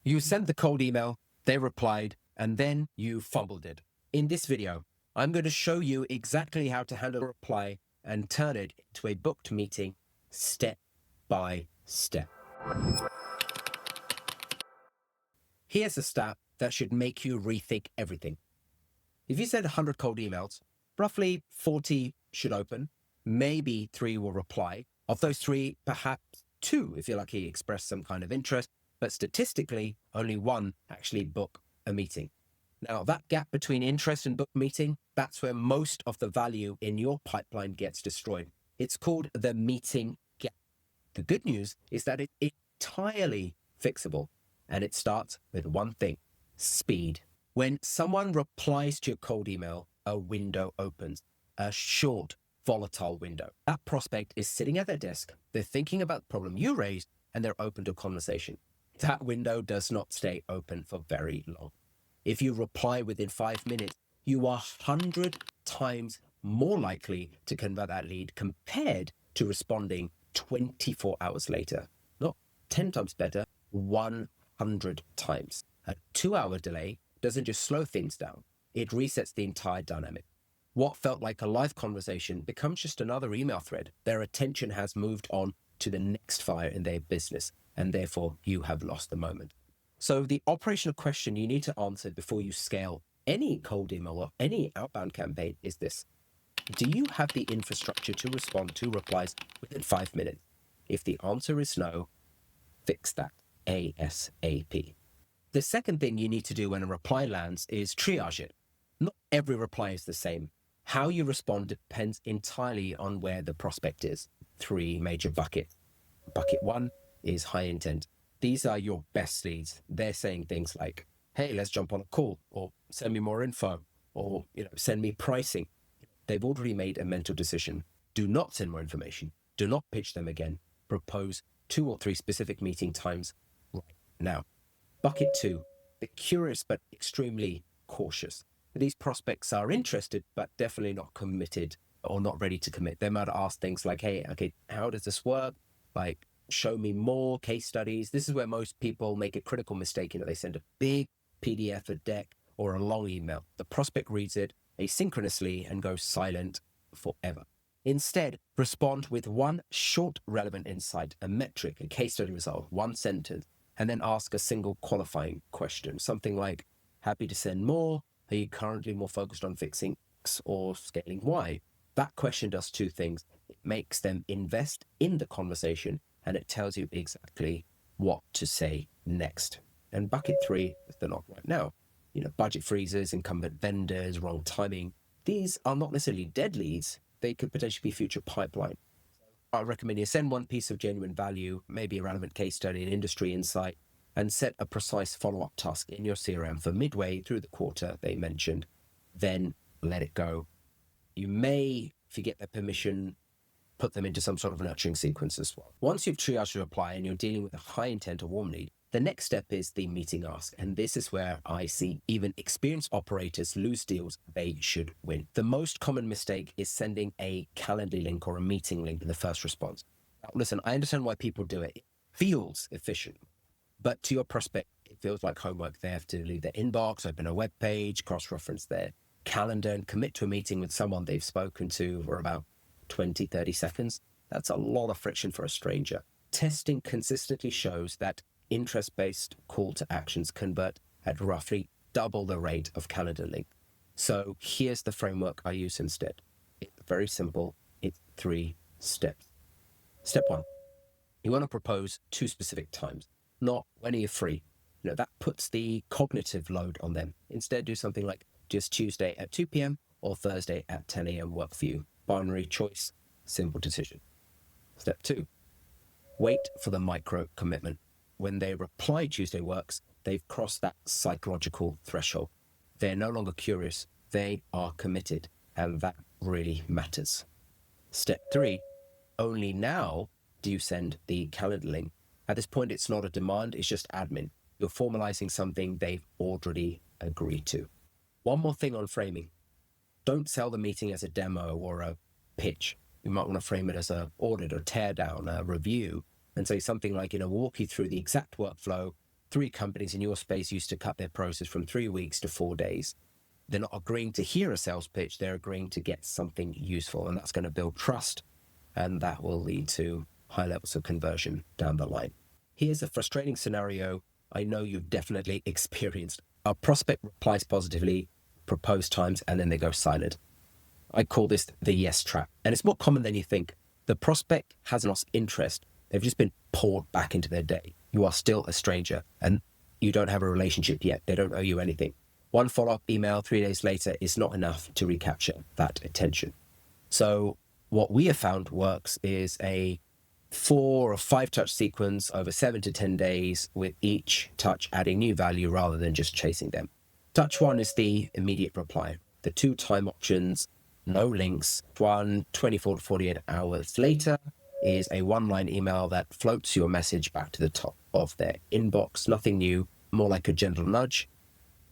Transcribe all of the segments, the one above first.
You sent the cold email, they replied, and then you fumbled it. In this video, I'm going to show you exactly how to handle a reply and turn it into a booked meeting step by step. Here's a stat that should make you rethink everything. If you send 100 cold emails, roughly 40 should open, maybe 3 will reply. Of those 3, perhaps 2, if you're lucky, express some kind of interest, but statistically, only 1 actually book a meeting. Now, that gap between interest and book meeting, that's where most of the value in your pipeline gets destroyed. It's called the meeting gap. The good news is that it's entirely fixable, and it starts with one thing: speed. When someone replies to your cold email, a window opens, a short, volatile window. That prospect is sitting at their desk, they're thinking about the problem you raised, and they're open to conversation. That window does not stay open for very long. If you reply within 5 minutes, you are 100 times more likely to convert that lead compared to responding 24 hours later. Not 10 times better, 100 times. A 2-hour delay doesn't just slow things down, it resets the entire dynamic. What felt like a live conversation becomes just another email thread. Their attention has moved on to the next fire in their business, and therefore you have lost the moment. So the operational question you need to answer before you scale any cold email or any outbound campaign is this: do you have the infrastructure to respond to replies within 5 minutes? If the answer is no, fix that ASAP. The second thing you need to do when a reply lands is triage it. Not every reply is the same. How you respond depends entirely on where the prospect is. 3 major buckets. Bucket 1 is high intent. These are your best leads. They're saying things like, hey, let's jump on a call, or send me more info, or send me pricing. They've already made a mental decision. Do not send more information. Do not pitch them again. Propose 2 or 3 specific meeting times right now. Bucket 2, the curious but extremely cautious. These prospects are interested, but definitely not committed or not ready to commit. They might ask things like, hey, okay, how does this work? Like, show me more case studies. This is where most people make a critical mistake. They send a big PDF, a deck, or a long email. The prospect reads it asynchronously and goes silent forever. Instead, respond with one short, relevant insight, a metric, a case study result, 1 sentence, and then ask a single qualifying question. Something like, happy to send more. Are you currently more focused on fixing X or scaling Y? That question does 2 things. It makes them invest in the conversation, and it tells you exactly what to say next. And bucket 3 is the not right now. Budget freezes, incumbent vendors, wrong timing. These are not necessarily dead leads. They could potentially be future pipeline. I recommend you send one piece of genuine value, maybe a relevant case study, an industry insight, and set a precise follow-up task in your CRM for midway through the quarter they mentioned. Then let it go. You may, if you get their permission, put them into some sort of nurturing sequence as well. Once you've triaged your reply and you're dealing with a high intent or warm lead, the next step is the meeting ask. And this is where I see even experienced operators lose deals they should win. The most common mistake is sending a Calendly link or a meeting link in the first response. Now, listen, I understand why people do it. It feels efficient. But to your prospect, it feels like homework. They have to leave their inbox, open a web page, cross-reference their calendar, and commit to a meeting with someone they've spoken to for about 20, 30 seconds. That's a lot of friction for a stranger. Testing consistently shows that interest-based call to actions convert at roughly double the rate of calendar link. So here's the framework I use instead. It's very simple. It's 3 steps. Step 1, you want to propose 2 specific times, not when are you free. That puts the cognitive load on them. Instead, do something like, just Tuesday at 2 p.m. or Thursday at 10 a.m. work for you. Binary choice, simple decision. Step 2, wait for the micro commitment. When they reply Tuesday works, they've crossed that psychological threshold. They're no longer curious, they are committed, and that really matters. Step 3, only now do you send the calendar link. At this point, it's not a demand, it's just admin. You're formalizing something they've already agreed to. One more thing on framing. Don't sell the meeting as a demo or a pitch. You might want to frame it as an audit or tear down, a review, and say something like, we'll walk you through the exact workflow 3 companies in your space used to cut their process from 3 weeks to 4 days. They're not agreeing to hear a sales pitch, they're agreeing to get something useful, and that's going to build trust, and that will lead to high levels of conversion down the line. Here's a frustrating scenario I know you've definitely experienced. A prospect replies positively, propose times, and then they go silent. I call this the yes trap, and it's more common than you think. The prospect has lost interest. They've just been poured back into their day. You are still a stranger, and you don't have a relationship yet. They don't owe you anything. One follow-up email 3 days later is not enough to recapture that attention. So what we have found works is a 4 or 5 touch sequence over 7 to 10 days, with each touch adding new value rather than just chasing them. Touch 1 is the immediate reply. The 2 time options, no links. 24 to 48 hours later is a 1-line email that floats your message back to the top of their inbox. Nothing new, more like a gentle nudge.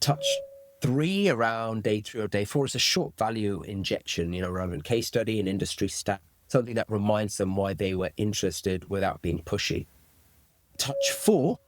Touch 3 around day 3 or day 4 is a short value injection, relevant case study, an industry stat, something that reminds them why they were interested without being pushy. Touch 4,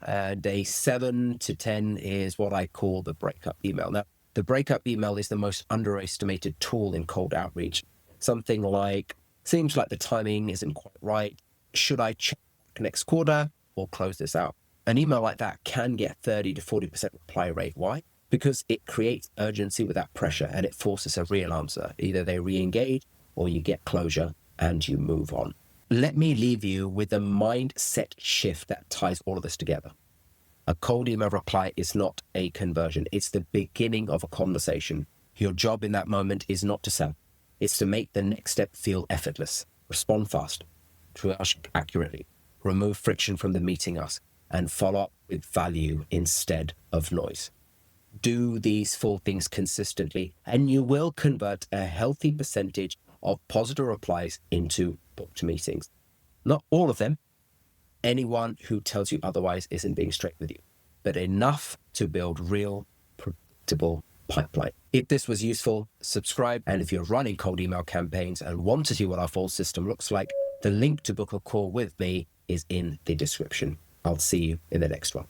day 7 to 10, is what I call the breakup email. Now, the breakup email is the most underestimated tool in cold outreach. Something like, seems like the timing isn't quite right. Should I check next quarter or close this out? An email like that can get 30 to 40% reply rate. Why? Because it creates urgency without pressure, and it forces a real answer. Either they re-engage or you get closure and you move on. Let me leave you with a mindset shift that ties all of this together. A cold email reply is not a conversion. It's the beginning of a conversation. Your job in that moment is not to sell. It's to make the next step feel effortless. Respond fast, triage accurately, remove friction from the meeting us, and follow up with value instead of noise. Do these 4 things consistently, and you will convert a healthy percentage of positive replies into booked meetings. Not all of them. Anyone who tells you otherwise isn't being straight with you, but enough to build real, predictable pipeline. If this was useful, subscribe. And if you're running cold email campaigns and want to see what our full system looks like, the link to book a call with me is in the description. I'll see you in the next one.